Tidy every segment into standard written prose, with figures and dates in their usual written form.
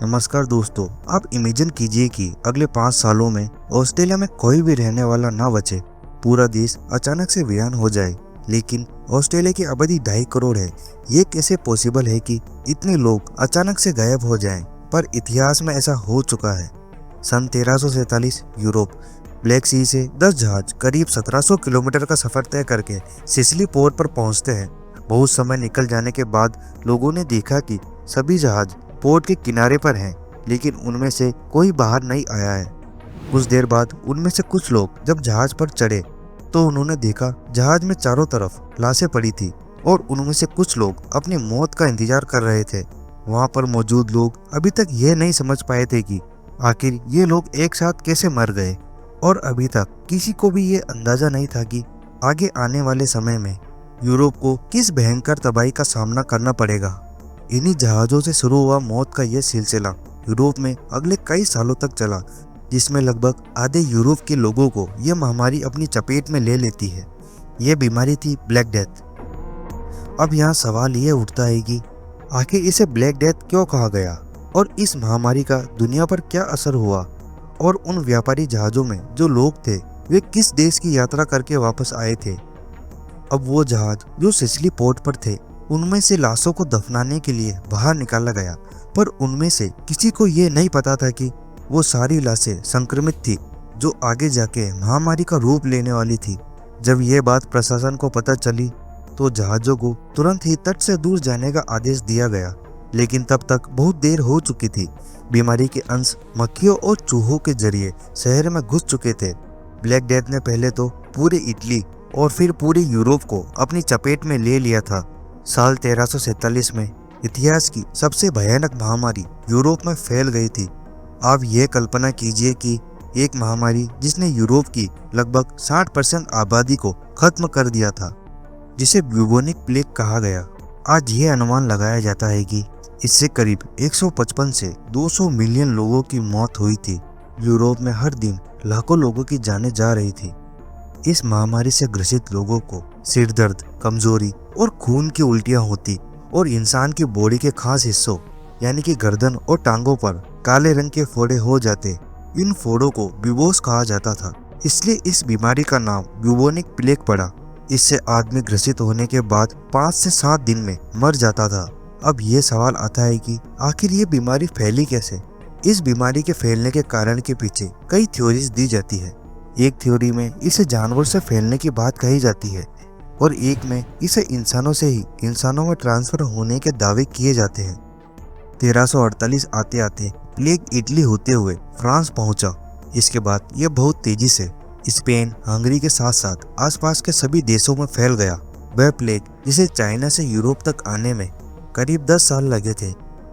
नमस्कार दोस्तों, आप इमेजिन कीजिए कि अगले 5 सालों में ऑस्ट्रेलिया में कोई भी रहने वाला ना बचे। पूरा देश अचानक से वीरान हो जाए। लेकिन ऑस्ट्रेलिया की आबादी 2.5 करोड़ है। ये कैसे पॉसिबल है कि इतने लोग अचानक से गायब हो जाएं? पर इतिहास में ऐसा हो चुका है। सन 1347 यूरोप ब्लैक सी से 10 जहाज करीब 1700 किलोमीटर का सफर तय करके सिसिली पोर्ट पर पहुंचते हैं। बहुत समय निकल जाने के बाद लोगों ने देखा कि सभी जहाज पोर्ट के किनारे पर हैं, लेकिन उनमें से कोई बाहर नहीं आया है। कुछ देर बाद उनमें से कुछ लोग जब जहाज पर चढ़े तो उन्होंने देखा जहाज में चारों तरफ लाशें पड़ी थी और उनमें से कुछ लोग अपनी मौत का इंतजार कर रहे थे। वहां पर मौजूद लोग अभी तक ये नहीं समझ पाए थे कि आखिर ये लोग एक साथ कैसे मर गए, और अभी तक किसी को भी ये अंदाजा नहीं था कि आगे आने वाले समय में यूरोप को किस भयंकर तबाही का सामना करना पड़ेगा। इन्हीं जहाज़ों से शुरू हुआ मौत का यह सिलसिला यूरोप में अगले कई सालों तक चला, जिसमें लगभग आधे यूरोप के लोगों को यह महामारी अपनी चपेट में ले लेती है। यह बीमारी थी ब्लैक डेथ। अब यहाँ सवाल ये उठता है कि आखिर इसे ब्लैक डेथ क्यों कहा गया और इस महामारी का दुनिया पर क्या असर हुआ, और उन व्यापारी जहाज़ों में जो लोग थे वे किस देश की यात्रा करके वापस आए थे। अब वो जहाज जो सिसिली पोर्ट पर थे, उनमें से लाशों को दफनाने के लिए बाहर निकाला गया, पर उनमें से किसी को ये नहीं पता था कि वो सारी लाशें संक्रमित थी, जो आगे जाके महामारी का रूप लेने वाली थी। जब ये बात प्रशासन को पता चली तो जहाज़ों को तुरंत ही तट से दूर जाने का आदेश दिया गया, लेकिन तब तक बहुत देर हो चुकी थी। बीमारी के अंश मक्खियों और चूहों के जरिए शहर में घुस चुके थे। ब्लैक डेथ ने पहले तो पूरे इटली और फिर पूरे यूरोप को अपनी चपेट में ले लिया था। साल 1347 में इतिहास की सबसे भयानक महामारी यूरोप में फैल गई थी। आप ये कल्पना कीजिए कि एक महामारी जिसने यूरोप की लगभग 60% आबादी को खत्म कर दिया था, जिसे ब्यूबोनिक प्लेग कहा गया। आज ये अनुमान लगाया जाता है कि इससे करीब 155 से 200 मिलियन लोगों की मौत हुई थी। यूरोप में हर दिन लाखों लोगों की जानें जा रही थी। इस महामारी से ग्रसित लोगों को सिर दर्द, कमजोरी और खून की उल्टियां होती, और इंसान की बॉडी के खास हिस्सों यानी कि गर्दन और टांगों पर काले रंग के फोड़े हो जाते। इन फोड़ों को ब्यूबोस कहा जाता था, इसलिए इस बीमारी का नाम ब्यूबोनिक प्लेग पड़ा। इससे आदमी ग्रसित होने के बाद 5 से 7 दिन में मर जाता था। अब ये सवाल आता है कि आखिर ये बीमारी फैली कैसे। इस बीमारी के फैलने के कारण के पीछे कई थ्योरीज दी जाती है। एक थ्योरी में इसे जानवर से फैलने की बात कही जाती है, और एक में इसे इंसानों से ही इंसानों में ट्रांसफर होने के दावे किए जाते हैं। 1348 आते आते प्लेग इटली होते हुए फ्रांस पहुंचा। इसके बाद यह बहुत तेजी से स्पेन, हंगरी के साथ साथ आसपास के सभी देशों में फैल गया। वह प्लेग जिसे चाइना से यूरोप तक आने में करीब 10 साल लगे थे,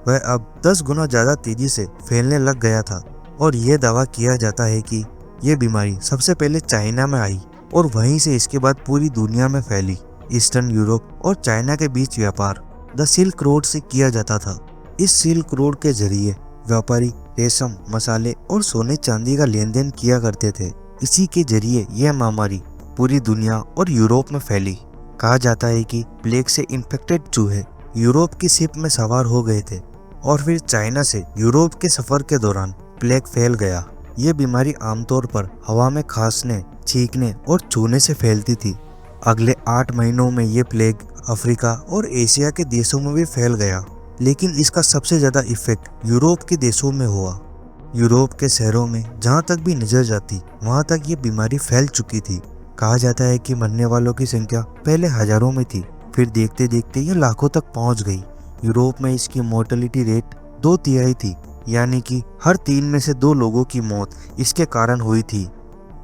वह अब 10 गुना ज्यादा तेजी से फैलने लग गया था। और यह दावा किया जाता है कि यह बीमारी सबसे पहले चाइना में आई और वहीं से इसके बाद पूरी दुनिया में फैली। ईस्टर्न यूरोप और चाइना के बीच व्यापार द सिल्क रोड से किया जाता था। इस सिल्क रोड के जरिए व्यापारी रेशम, मसाले और सोने चांदी का लेन देन किया करते थे। इसी के जरिए यह महामारी पूरी दुनिया और यूरोप में फैली। कहा जाता है कि प्लेग से इन्फेक्टेड चूहे यूरोप की शिप में सवार हो गए थे, और फिर चाइना से यूरोप के सफर के दौरान प्लेग फैल गया। यह बीमारी आमतौर पर हवा में खांसने, छींकने और छूने से फैलती थी। अगले 8 महीनों में यह प्लेग अफ्रीका और एशिया के देशों में भी फैल गया, लेकिन इसका सबसे ज्यादा इफेक्ट यूरोप के देशों में हुआ। यूरोप के शहरों में जहां तक भी नजर जाती वहां तक ये बीमारी फैल चुकी थी। कहा जाता है कि मरने वालों की संख्या पहले हजारों में थी, फिर देखते देखते ये लाखों तक पहुंच गई। यूरोप में इसकी मोर्टेलिटी रेट 2/3 थी, यानी कि हर 3 में से 2 लोगों की मौत इसके कारण हुई थी।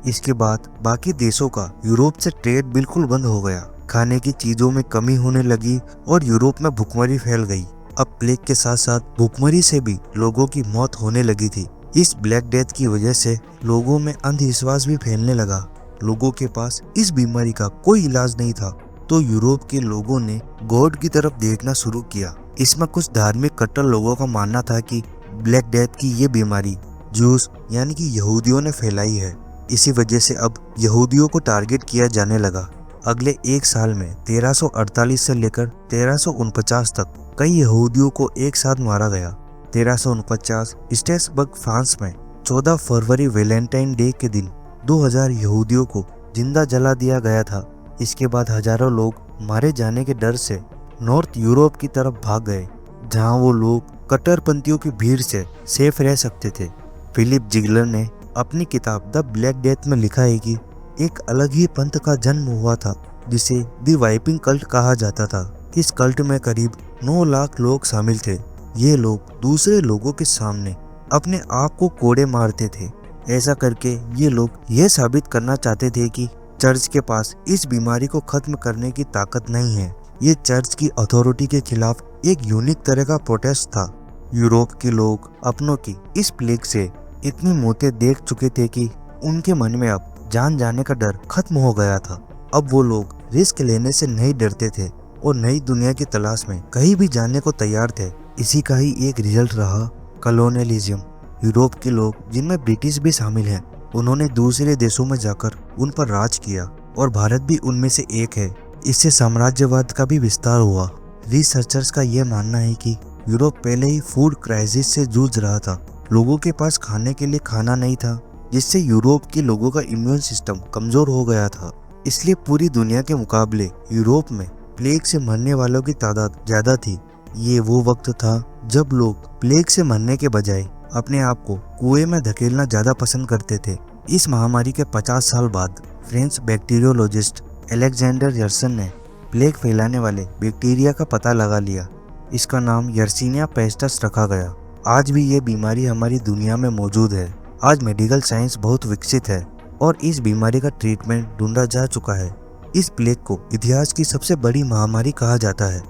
इसके बाद बाकी देशों का यूरोप से ट्रेड बिल्कुल बंद हो गया। खाने की चीजों में कमी होने लगी और यूरोप में भुखमरी फैल गई। अब प्लेग के साथ साथ भुखमरी से भी लोगों की मौत होने लगी थी। इस ब्लैक डेथ की वजह से लोगों में अंधविश्वास भी फैलने लगा। लोगों के पास इस बीमारी का कोई इलाज नहीं था, तो यूरोप के लोगों ने गॉड की तरफ देखना शुरू किया। इसमें कुछ धार्मिक कट्टर लोगों का मानना था कि ब्लैक डेथ की ये बीमारी जूस यानी कि यहूदियों ने फैलाई है। इसी वजह से अब यहूदियों को टारगेट किया जाने लगा। अगले 1 साल में 1348 से लेकर 1349 तक कई यहूदियों को एक साथ मारा गया। 1349 स्ट्रेसबर्ग फ्रांस में 14 फरवरी वैलेंटाइन डे के दिन 2000 यहूदियों को जिंदा जला दिया गया था। इसके बाद हजारों लोग मारे जाने के डर से नॉर्थ यूरोप की तरफ भाग गए, जहां वो लोग कट्टरपंथियों की भीड़ से सेफ रह सकते थे। फिलिप जिगलर ने अपनी किताब द ब्लैक डेथ में लिखा है कि एक अलग ही पंथ का जन्म हुआ था जिसे द वाइपिंग कल्ट कहा जाता था। इस कल्ट में करीब 9 लाख लोग शामिल थे। ये लोग दूसरे लोगों के सामने अपने आप को कोड़े मारते थे। ऐसा करके ये लोग ये साबित करना चाहते थे कि चर्च के पास इस बीमारी को खत्म करने की ताकत नहीं है। ये चर्च की अथॉरिटी के खिलाफ एक यूनिक तरह का प्रोटेस्ट था। यूरोप के लोग अपनों की इस प्लेग से इतनी मौतें देख चुके थे कि उनके मन में अब जान जाने का डर खत्म हो गया था। अब वो लोग रिस्क लेने से नहीं डरते थे और नई दुनिया की तलाश में कहीं भी जाने को तैयार थे। इसी का ही एक रिजल्ट रहा कॉलोनियलिज्म। यूरोप के लोग, जिनमें ब्रिटिश भी शामिल हैं, उन्होंने दूसरे देशों में जाकर उन पर राज किया और भारत भी उनमें से एक है। इससे साम्राज्यवाद का भी विस्तार हुआ। रिसर्चर्स का यह मानना है कि यूरोप पहले ही फूड क्राइसिस से जूझ रहा था। लोगों के पास खाने के लिए खाना नहीं था, जिससे यूरोप के लोगों का इम्यून सिस्टम कमजोर हो गया था। इसलिए पूरी दुनिया के मुकाबले यूरोप में प्लेग से मरने वालों की तादाद ज्यादा थी। ये वो वक्त था जब लोग प्लेग से मरने के बजाय अपने आप को कुएं में धकेलना ज्यादा पसंद करते थे। इस महामारी के 50 साल बाद फ्रेंच बैक्टीरियोलॉजिस्ट अलेक्जेंडर यर्सन ने प्लेग फैलाने वाले बैक्टीरिया का पता लगा लिया। इसका नाम यर्सीनिया पेस्टस रखा गया। आज भी ये बीमारी हमारी दुनिया में मौजूद है। आज मेडिकल साइंस बहुत विकसित है और इस बीमारी का ट्रीटमेंट ढूंढा जा चुका है। इस प्लेग को इतिहास की सबसे बड़ी महामारी कहा जाता है,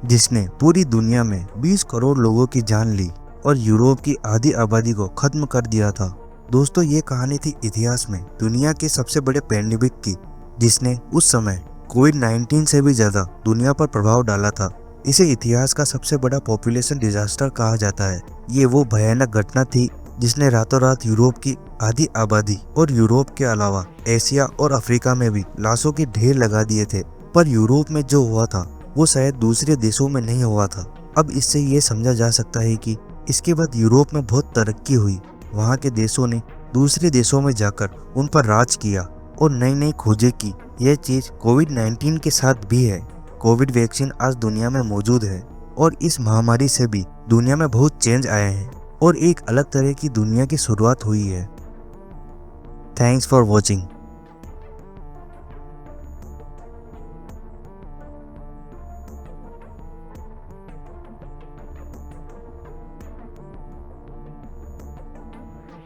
जिसने पूरी दुनिया में 20 करोड़ लोगों की जान ली और यूरोप की आधी आबादी को खत्म कर दिया था। दोस्तों, ये कहानी थी इतिहास में दुनिया के सबसे बड़े पैंडेमिक की, जिसने उस समय कोविड-19 से भी ज्यादा दुनिया पर प्रभाव डाला था। इसे इतिहास का सबसे बड़ा पॉपुलेशन डिजास्टर कहा जाता है। ये वो भयानक घटना थी जिसने रातों रात यूरोप की आधी आबादी और यूरोप के अलावा एशिया और अफ्रीका में भी लाशों के ढेर लगा दिए थे। पर यूरोप में जो हुआ था वो शायद दूसरे देशों में नहीं हुआ था। अब इससे ये समझा जा सकता है कि इसके बाद यूरोप में बहुत तरक्की हुई। वहाँ के देशों ने दूसरे देशों में जाकर उन पर राज किया और नई नई खोजें की। यह चीज कोविड-19 के साथ भी है। कोविड वैक्सीन आज दुनिया में मौजूद है और इस महामारी से भी दुनिया में बहुत चेंज आए हैं और एक अलग तरह की दुनिया की शुरुआत हुई है। Thanks for watching.